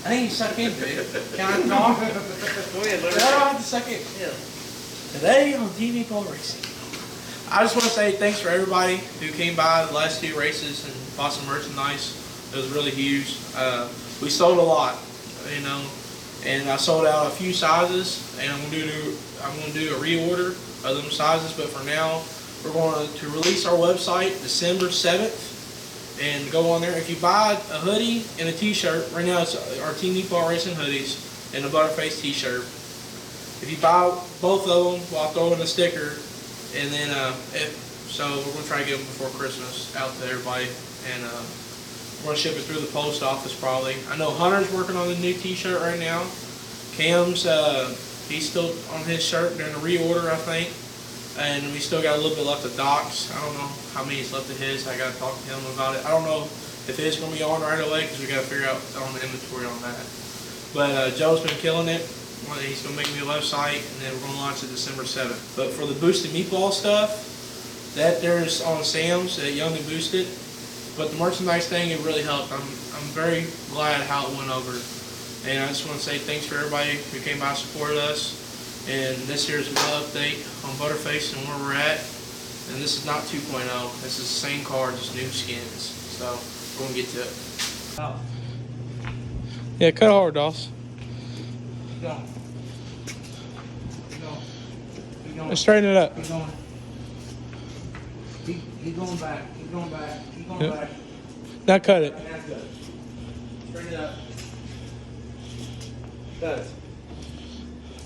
I need to suck in, dude. Can I talk? Go ahead, I don't have to suck in. Yeah. Today on TV Ball Racing. I just want to say thanks for everybody who came by the last 2 races and bought some merchandise. It was really huge. We sold a lot, you know, and I sold out a few sizes, and I'm gonna do a reorder of them sizes. But for now, we're going to release our website December 7th, and go on there. If you buy a hoodie and a T-shirt, right now it's our Team Meatball Racing hoodies and a ButerFace T-shirt. If you buy both of them, well, I'll throw in a sticker, and then so we're gonna try to get them before Christmas out to everybody, and we're gonna ship it through the post office probably. I know Hunter's working on the new T-shirt right now. Cam's he's still on his shirt during the reorder, I think, and we still got a little bit left of Doc's. I don't know how many is left of his. I gotta talk to him about it. I don't know if his gonna be on right away because we gotta figure out on the inventory on that. But Joe's been killing it. He's going to make me a website, and then we're going to launch it December 7th. But for the Boosted Meatball stuff, that there's on Sam's at Young and Boosted. But the merchandise thing, it really helped. I'm very glad how it went over. And I just want to say thanks for everybody who came by and supported us. And this here's a little update on ButerFace and where we're at. And this is not 2.0. This is the same car, just new skins. So we're going to get to it. Oh. Yeah, cut hard, Doss. Keep going. Keep going. Let's straighten it up. Keep going. Keep going back. Keep going back. Keep going Yep. back. Now cut it. That's good. Straighten it up. Cut it.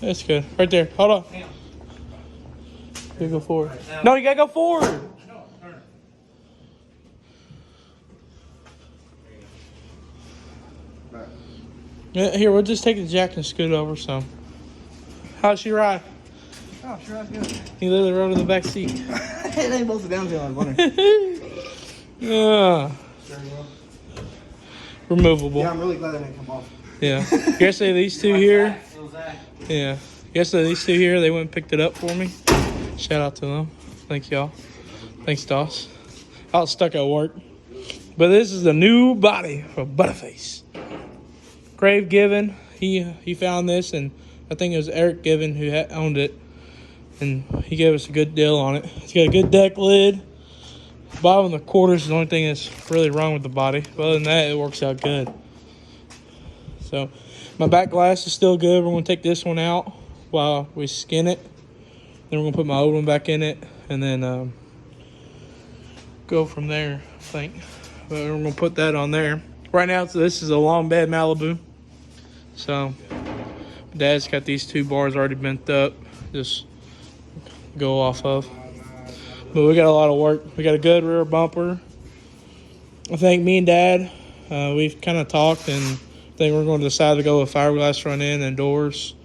That's good. Right there. Hold on. Hang on. You go forward. Right, now. No, you gotta go forward. No, turn it. There you Yeah, here, we'll just take the jack and scoot over some. How's she ride? Oh, sure, that's good. He literally rode in the back seat. It ain't bolted down to I was wondering. Yeah. Removable. Yeah, I'm really glad that didn't come off. Yeah. Yesterday, these two here. It was that. Yeah. Yesterday, these two here, they went and picked it up for me. Shout out to them. Thank y'all. Thanks, Doss. I was stuck at work. But this is the new body for ButerFace. Crave Given, he found this, and I think it was Eric Given who owned it. And he gave us a good deal on it. It's got a good deck lid. Bottom of the quarters is the only thing that's really wrong with the body. But other than that, it works out good. So, my back glass is still good. We're going to take this one out while we skin it. Then we're going to put my old one back in it. And then go from there, I think. But we're going to put that on there. Right now, so this is a long bed Malibu. So, Dad's got these 2 bars already bent up. Just go off of. But we got a lot of work. We got a good rear bumper. I think me and Dad, we've kind of talked, and I think we're going to decide to go with fiberglass front end and doors.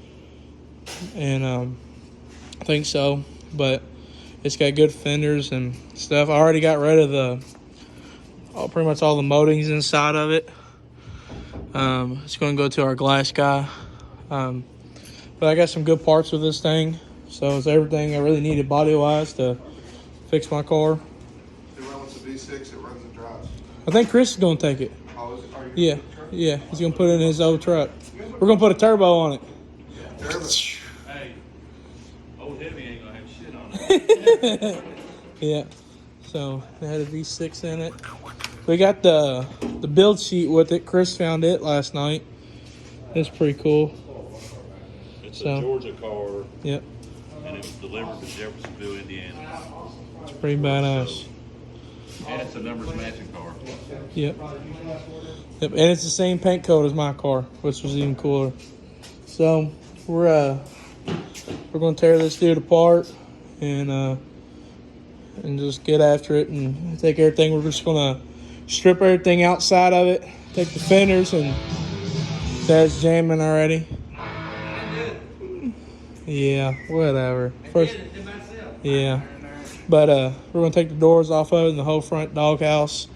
And I think so. But it's got good fenders and stuff. I already got rid of pretty much all the moldings inside of it. It's going to go to our glass guy. But I got some good parts with this thing. So it's everything I really needed body-wise to fix my car. It runs a V6, it runs and drives. I think Chris is going to take it. Oh, is it? Are you Yeah, yeah. He's going to put it in his old truck. We're going to put a turbo on it. Hey, old heavy ain't gonna have shit on it. Yeah. So it had a V6 in it. We got the build sheet with it. Chris found it last night. It's pretty cool. It's So. a Georgia car, Yep. and it was delivered to Jeffersonville, Indiana. It's pretty badass. And it's a numbers matching car. Yep. Yep. And it's the same paint coat as my car, which was even cooler. So we're gonna tear this dude apart and just get after it and take everything. We're just gonna strip everything outside of it, take the fenders, and Dad's jamming already. Yeah, whatever. First, yeah. But we're gonna take the doors off of it and the whole front doghouse,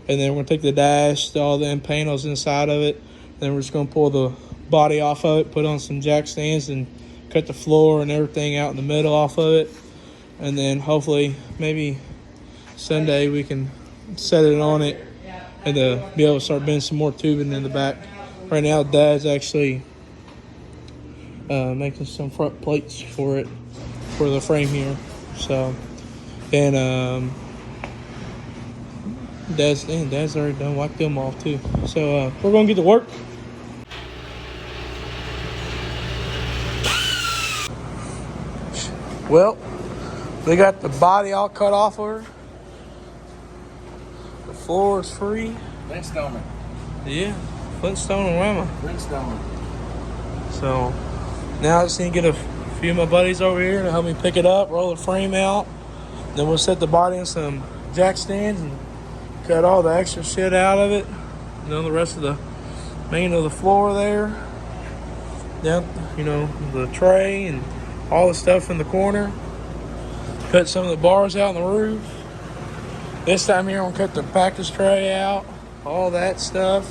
and then we're gonna take the dash, all the end panels inside of it. Then we're just gonna pull the body off of it, put on some jack stands, and cut the floor and everything out in the middle off of it. And then hopefully maybe Sunday we can set it on it and be able to start bending some more tubing in the back. Right now, Dad's actually making some front plates for it, for the frame here. So, and Dad's already done whacked them off too. So we're gonna get to work. Well, we got the body all cut off of her. The floor is free. Flintstone. Yeah, Flintstone and Rama. Flintstone. So now I just need to get a few of my buddies over here to help me pick it up, roll the frame out. Then we'll set the body in some jack stands and cut all the extra shit out of it. And then the rest of the main of the floor there. Down, you know, the tray and all the stuff in the corner. Cut some of the bars out on the roof. This time here, I'm gonna cut the package tray out. All that stuff.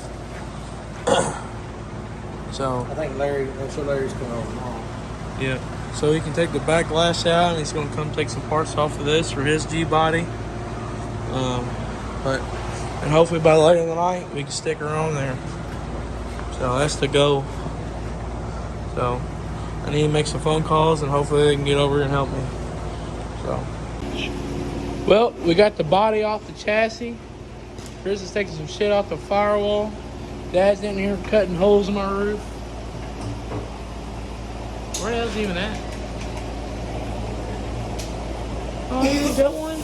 So I think Larry's coming over tomorrow. yeah, so he can take the back glass out, and he's going to come take some parts off of this for his G body. And hopefully by later in the night we can stick her on there. So that's the goal. So I need to make some phone calls, and hopefully they can get over here and help me. So, well, we got the body off the chassis. Chris is taking some shit off the firewall. Dad's in here cutting holes in my roof. Where the hell's he even at? Oh, you didn't cut one?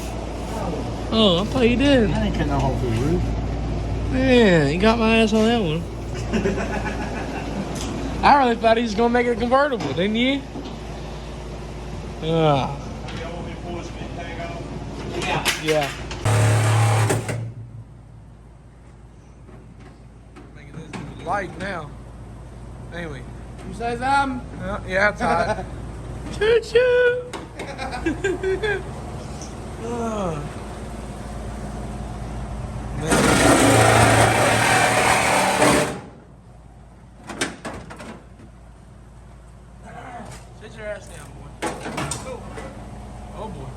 Oh, I thought you did. I ain't cutting no hole through the roof. Man, you got my ass on that one. I really thought he was gonna make it a convertible, didn't you? Yeah. Yeah. Making this light now. Anyway. You say something? Yeah, it's hot. Choo choo. Sit your ass down, boy. Oh boy.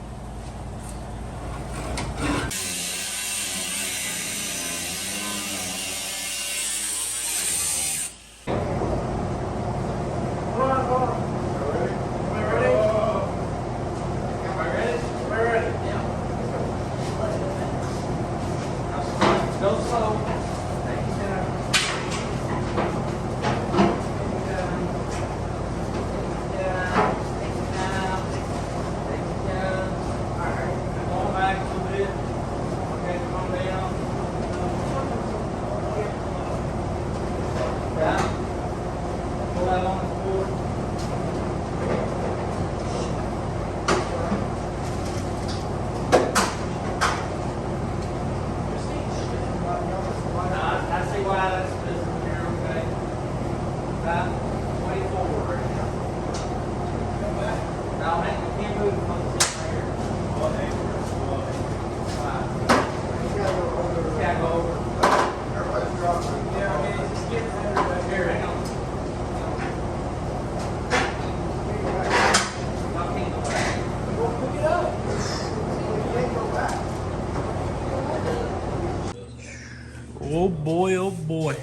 Oh boy, oh boy.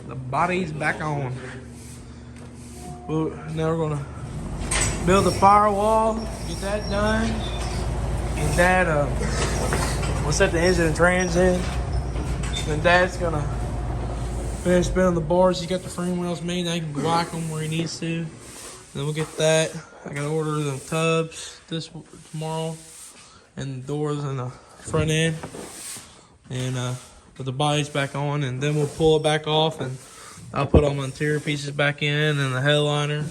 The body's back on. Well, now we're gonna build the firewall, get that done. And Dad, we'll set the engine and trans in. Then Dad's gonna finish building the bars. He's got the frame rails made. Now he can block them where he needs to. Then we'll get that. I gotta order the tubs tomorrow, and the doors and the front end. And put the body's back on, and then we'll pull it back off, and I'll put all my interior pieces back in and the headliner.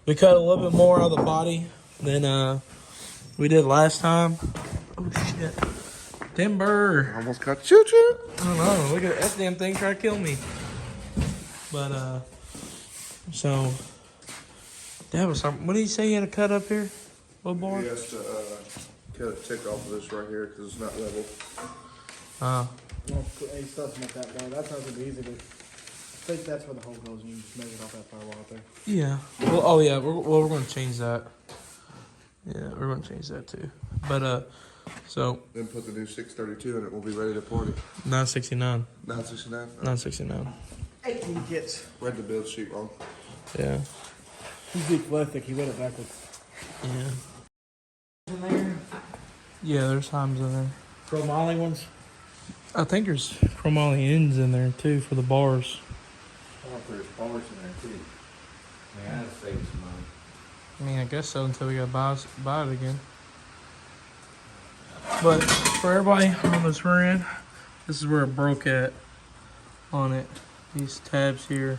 We cut a little bit more of the body than we did last time. Oh shit. Timber. Almost got choo-choo. I don't know. Look at that damn thing trying to kill me. But so that was something. What did you say you had to cut up here? Little bar? He has to cut a tick off of this right here because it's not level. Hey, stuff like that, though. That's not gonna be easy to. I think that's where the hole goes, and you just measure it off that firewall out there. Yeah. Well, oh yeah. We're going to change that. Yeah, we're going to change that too. But so Then put the new 632 in it. We'll be ready to party. 969. 969. 969. 18 kits. Read the build sheet wrong. Yeah. He's big plastic. He read it backwards. Yeah. In there. Yeah, there's times in there. Chromoly ones. I think there's chromoly ends in there too for the bars. I want to put bars in there too. Man, I'd save some money. I mean, I guess so until we gotta buy it again. But for everybody on this rear, this is where it broke at on it. These tabs here,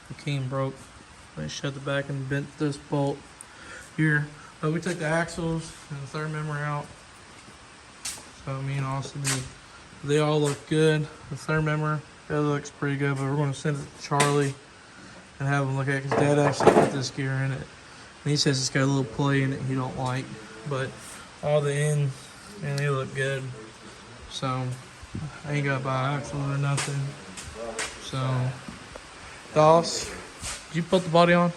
the key broke. I shut the back and bent this bolt here. But we took the axles and the third member out. So me and Austin did. They all look good. The third member, it looks pretty good, but we're going to send it to Charlie and have him look at it because Dad actually put this gear in it. And he says it's got a little play in it he don't like. But all the ends, and they look good. So I ain't got to buy axles or nothing. So, Doss, did you put the body on?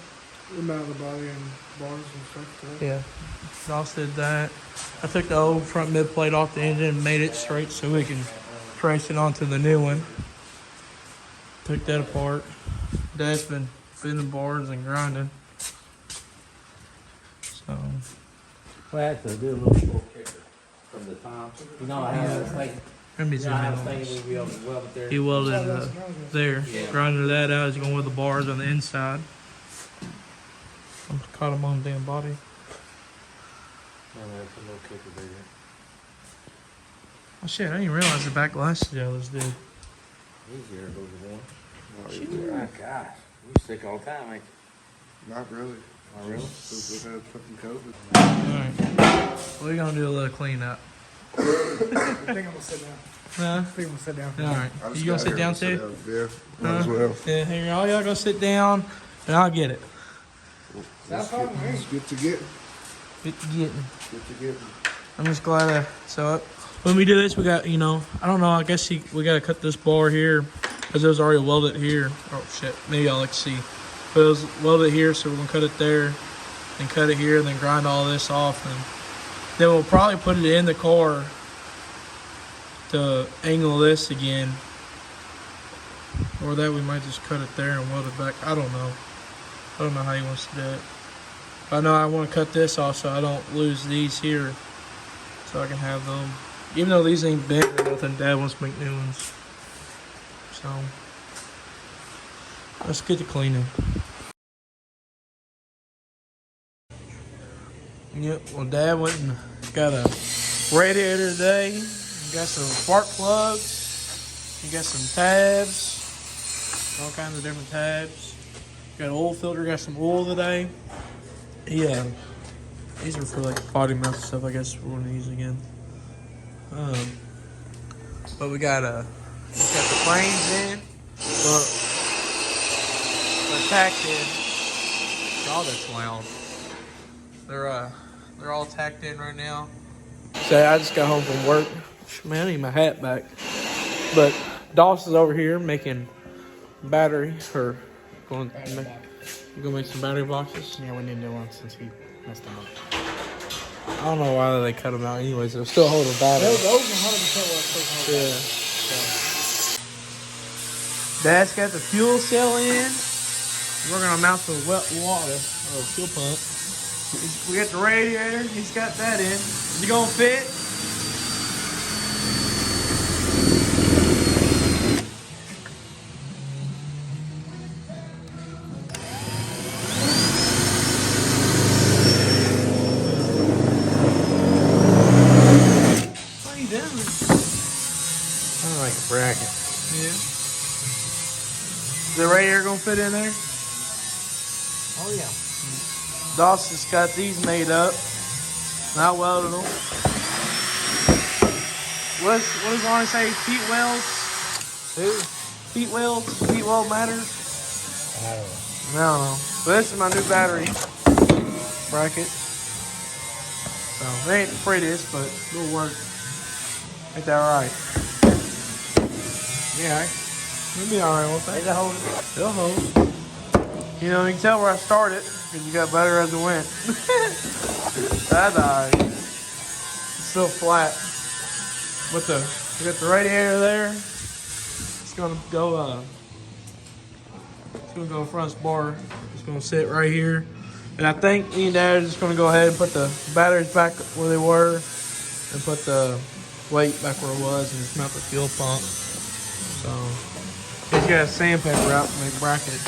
We mount the body and bars and stuff today. Yeah. Doss did that. I took the old front mid plate off the engine and made it straight so we can trace it onto the new one. Took that apart. Dad's been bending bars and grinding. So. We had to do a little kicker from the top. You know, I had this thing. Let me zoom I in had on this this. thing we'd be able to weld it there. He welded there. Yeah. Grinded that out. He's going with the bars on the inside. I caught him on the damn body. And there's a little kicker there. Oh shit, I didn't realize the back glass jealous, dude. Easier goes one. Not, Oh gosh, you sick all the time, ain't not really. you? Not really? Since we've had fucking COVID. Alright. We're gonna do a little cleanup. I think I'm gonna sit down. Huh? I think I'm gonna sit down. Alright. I just You gonna got sit here, down I'm too? gonna sit down. Yeah, might as well. Yeah, here, all y'all go sit down and I'll get it. That's fine with me. It's good to get. Get to getting. Good to get. I'm just glad when we do this, we got, I don't know, I guess we got to cut this bar here because it was already welded here. Oh, shit. Maybe y'all like to see. But it was welded here, so we're going to cut it there and cut it here and then grind all this off. And then we'll probably put it in the car to angle this again. Or that we might just cut it there and weld it back. I don't know. I don't know how he wants to do it. But I know I want to cut this off so I don't lose these here. So I can have them. Even though these ain't bent or nothing, Dad wants to make new ones. So let's get to cleaning. Yep, well Dad went and got a radiator today. He got some spark plugs. He got some tabs. All kinds of different tabs. Got an oil filter, got some oil today. Yeah. These are for like body mount stuff, I guess we're gonna use again. But we got the planes in. Well, they're tacked in. God, that's loud. They're all tacked in right now. So I just got home from work. Man, I need my hat back. But Doss is over here making battery or going you gonna make some battery boxes. Yeah, we need new ones since he messed them up. I don't know why they cut them out anyways. They're still holding battery. Those are 100% what Yeah. Dad's got the fuel cell in. We're gonna mount the wet water or fuel pump. We got the radiator. He's got that in. Is it gonna fit? What are you doing? Kind of like a bracket. Yeah. Is the radiator gonna fit in there? Oh yeah. Dawson's got these made up. Not welded them. What does Lauren say? Feet welds? Who? Feet welds? Feet weld matters? I don't know. I don't know. But this is my new battery bracket. So it ain't the prettiest, but it'll work. Ain't that right? Yeah. It'll be alright, won't They they? hold it. It'll hold. You know, you can tell where I started because you got better as it went. That's alright. It's still flat. But we got the radiator there. It's gonna go gonna go front bar. It's gonna sit right here. And I think me and Dad are just gonna go ahead and put the batteries back where they were and put the weight back where it was and just mount the fuel pump. So, he's got sandpaper out to make brackets.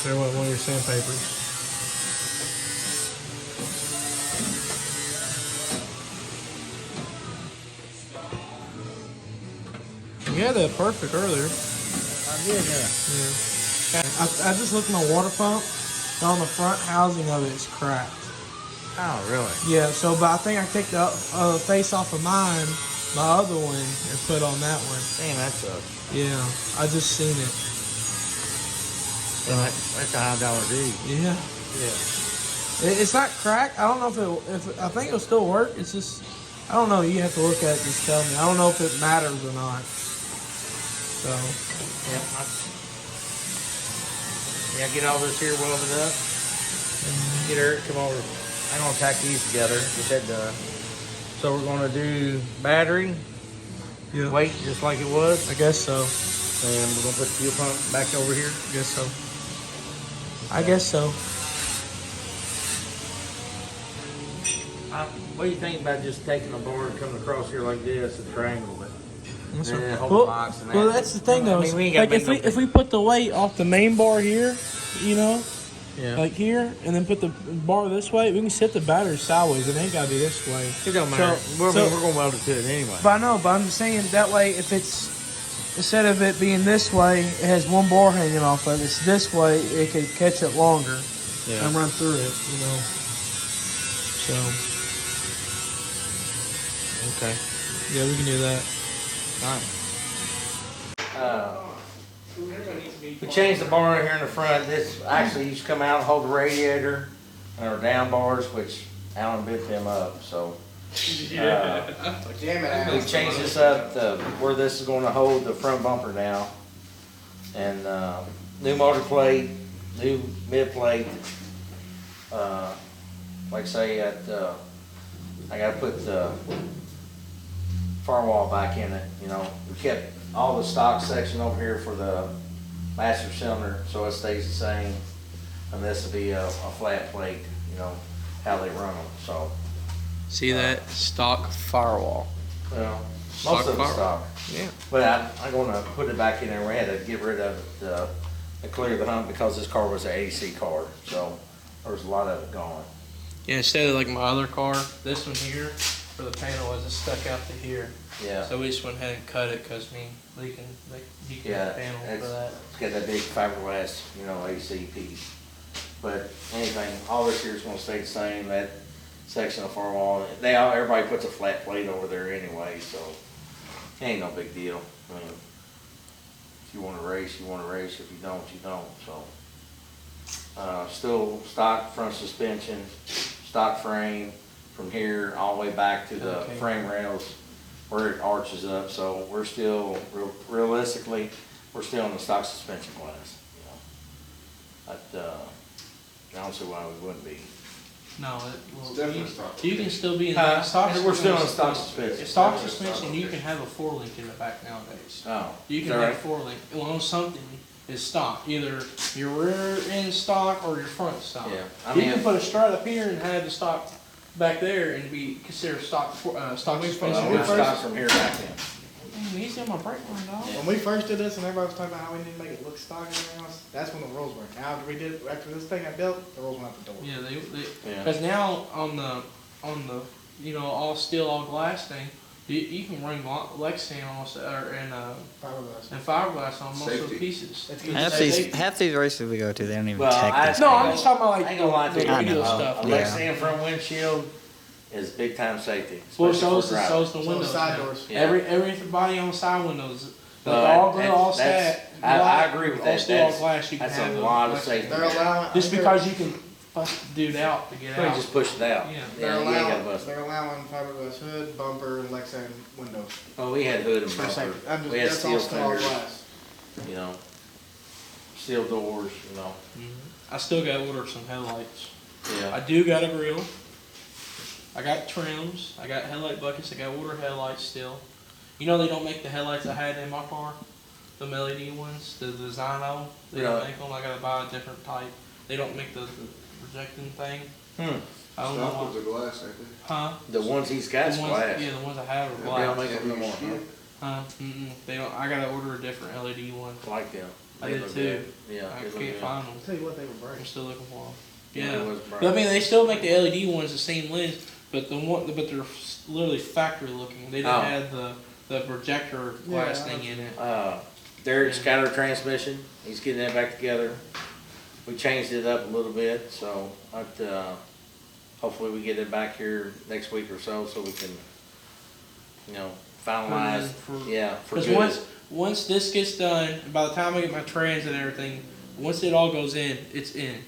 There went one of your sandpapers. You had that perfect earlier. I did, yeah. I just looked at my water pump. And on the front housing of it is cracked. Oh, really? Yeah, so but I think I took the face off of mine, my other one, and put on that one. Damn, that sucks. Yeah, I just seen it. So that's a high dollar dude. Yeah, Yeah. it's not cracked. I don't know if I think it'll still work. It's just I don't know. You have to look at it. Just tell me. I don't know if it matters or not. So Yeah. Yeah, get all this here welded up. Get her, come over. I'm gonna tack these together. Get that done. So we're gonna do battery, yeah, weight just like it was, I guess so. and we're gonna put the fuel pump back over here. I guess so. I guess so. What do you think about just taking a board and coming across here like this, a triangle, but That's then right. hold Well, the box and that? well, that's the thing though. I mean, we ain't gotta Like make if we put the weight off the main bar here, you know, yeah, like here, and then put the bar this way, we can set the battery sideways. It ain't gotta be this way. it don't matter. So- we're gonna weld it to it anyway. But I know, but I'm just saying that way, if it's instead of it being this way, it has one bar hanging off of it. It's this way, it could catch it longer and run through it, you know. So Okay. yeah, we can do that. We changed the bar here in the front. This actually used to come out and hold the radiator and our down bars, which Alan bit them up. So Jam it out. we changed this up to where this is going to hold the front bumper now. And new motor plate, new mid plate. Like I say, I got to put the firewall back in it. You know, we kept all the stock section over here for the master cylinder, so it stays the same. And this will be a flat plate, you know, how they run them. So, See that stock firewall. well, Stock most of it's firewall. stock. Yeah. But I'm going to put it back in there. We had to get rid of it to clear the hump because this car was an AC car. So there was a lot of it gone. Yeah, instead of like my other car, this one here, where the panel was, it stuck out to here. Yeah. So we just went ahead and cut it because he can Yeah, panel it's, for that. it's got that big fiberglass, you know, AC piece. But anything, all this here is gonna stay the same, that section of firewall. Everybody puts a flat plate over there anyway, so it ain't no big deal. I mean, if you wanna race, you wanna race. If you don't, you don't, so. Still stock front suspension, stock frame from here all the way back to the Okay. frame rails where it arches up. So we're still, realistically, we're still in the stock suspension class, you know. But, I don't see why we wouldn't be. No, It's definitely stock. you can still be in Huh? stock. We're still in suspension. stock suspension. Stock Definitely suspension, stock. you can have a 4-link in the back nowadays. Oh, You is can that have right? 4-link. Well, on something is stock, either your rear end stock or your front stock. Yeah, I You mean, can put a strut up here and have the stock back there and be considered stock suspension. we're stock from here back in. Man, easy on my brake line, dog. When we first did this and everybody was talking about how we need to make it look stock and everything else, that's when the rules were. Now after we did it, after this thing got built, the rules went out the door. Yeah, Yeah. because now on the all steel, all glass thing, you can run Lexan almost Fiberglass. and fiberglass on most of the Safety. pieces. If you- Half these races we go to, they don't even Well, check this. No, crap. I'm just talking about I like ain't gonna lie to the you. video I know. stuff. A Yeah. Lexan front windshield is big time safety. Well, especially so for is the driving. so is the So windows. side now. doors. Yeah. Everybody on the side windows, like But all good, all that's- stat. I agree with all that. steel, all glass. You can That's have a lot of Lexan. safety. They're allowing. Just because you can bust the dude out to get You out. just push it out. Yeah. They're Yeah, you ain't gotta allowing, bust it. they're allowing fiberglass hood, bumper, and Lexan windows. Well, we had hood and For bumper. safety. I'm just, We had that's steel all steel fenders, glass. you know, steel doors, you know. I still got to order some headlights. I Yeah. do got a grill. I got trims. I got headlight buckets. I got order headlights still. You know they don't make the headlights I had in my car. them LED ones, the design of them. They Yeah. don't make them. I gotta buy a different type. They don't make the projecting thing. I don't know Stop why. with the glass, ain't they? Huh? The ones he's got The ones, glass. yeah, the ones I have are They black. don't make them no more. Huh? They don't. I gotta order a different LED one. I like them. I They did look too. good. Yeah, I they look can't good. find them. I'll tell you what, they were I'm bright. still looking for them. Yeah, Yeah. it was bright. But I mean, they still make the LED ones the same lens, but but they're literally factory looking. They didn't Oh. have the projector glass Yeah, thing in it. Derek's Yeah. got our transmission. He's getting that back together. We changed it up a little bit, so hopefully we get it back here next week or so we can, finalize. For Because good. once this gets done, by the time I get my trans and everything, once it all goes in, it's in.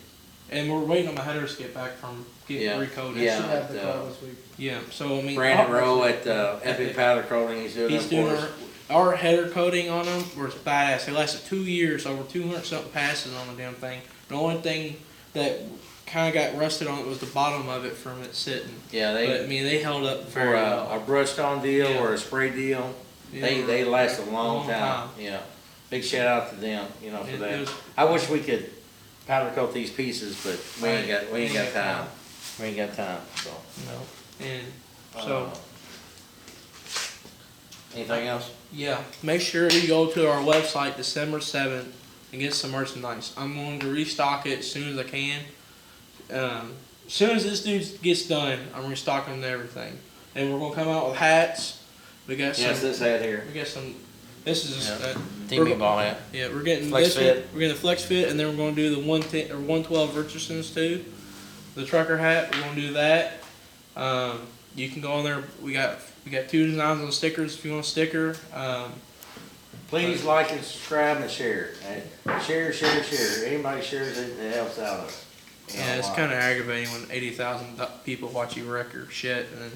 And we're waiting on my headers to get back from getting Yeah. recoded. Yeah. Should have the at, call this week. Yeah. So I mean, Brandon Rowe at Epic Powder Coating, he's doing he's them doing for us. our header coating on them was badass. They lasted 2 years, over 200 something passes on the damn thing. The only thing that kind of got rusted on it was the bottom of it from it sitting. Yeah, But I they mean, they held up for very a well. brushed on deal Yeah. or a spray deal. Yeah, They last a long long time. time. Yeah. Big shout out to them, for It that. was- I wish we could powder coat these pieces, but we ain't got time. We ain't got time, so. No. And so. Anything else? Yeah, make sure you go to our website December 7th and get some merchandise. I'm going to restock it as soon as I can. As soon as this dude gets done, I'm restocking everything. And we're going to come out with hats. We got some. Yes, this hat here. We got some. This is just, Yeah. Team meatball hat. yeah, we're getting Flex this fit. one. We're getting the flex fit, and then we're going to do the 110 or 112 Richardsons too. The trucker hat, we're going to do that. You can go on there. We got 2 designs on stickers if you want a sticker. Please like and subscribe and share. Share. Anybody shares it, it helps out us. Yeah, it's kind of aggravating when 80,000 people watch you wreck your shit, and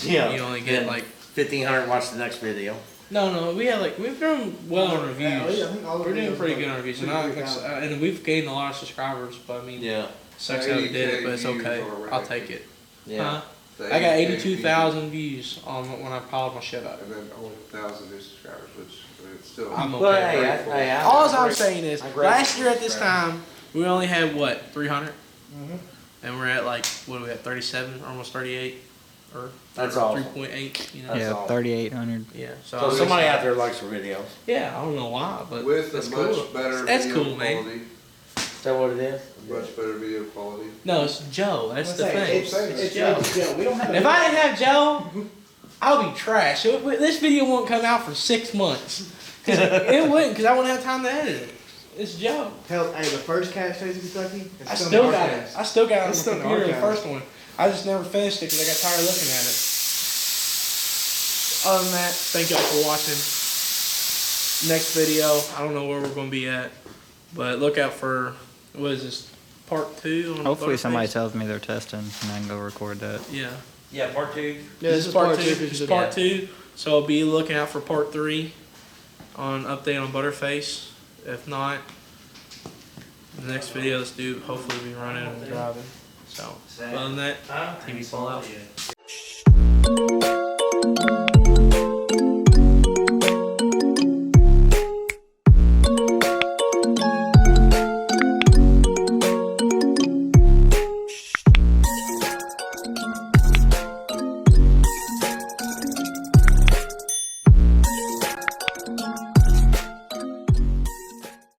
Yeah. you only get Then like 1,500 watch the next video. no. we've done well on reviews. Yeah, I think all the We're doing videos pretty are good on reviews, pretty and we've gained a lot of subscribers. But I mean, Yeah. sucks how we did it, but it's 80K okay. views already. I'll take it. Yeah. Huh? The I got 80K 82,000 views on when I piled my shit up. And then only 1,000 new subscribers, which it's still. I'm But okay. hey, All I'm saying is, I'm grateful. last year at this time, we only had what 300, Mhm. and we're at like what are we at 37, almost 38, or That's awesome. 3.8. You know. That's Yeah, all. 3,800. Yeah. So somebody out there likes our videos. Yeah, I don't know why, but With that's a cool. much better That's video cool, man. quality. Is that what it is? A much better video quality. No, it's Joe. That's the thing. It's Joe. Joe. We don't have. If I didn't have Joe, I'll be trash. This video won't come out for 6 months. It wouldn't, because I wouldn't have time to edit it. It's Joe. Hell, hey, the first Cat Stays in Kentucky. It's I still still in the got it. archives. I still got it on It's the still in the computer, the archives. first one. I just never finished it because I got tired of looking at it. Other than that, thank y'all for watching. Next video, I don't know where we're going to be at, but look out for, what is this, part 2? On Hopefully ButerFace? somebody tells me they're testing and I can go record that. Yeah. Yeah, part 2. Yeah, This is part 2. two. This is part 2. So I'll be looking out for part 3 on update on ButerFace. If not, the next video, this dude hopefully be running and driving. So, other than that, TV fall out.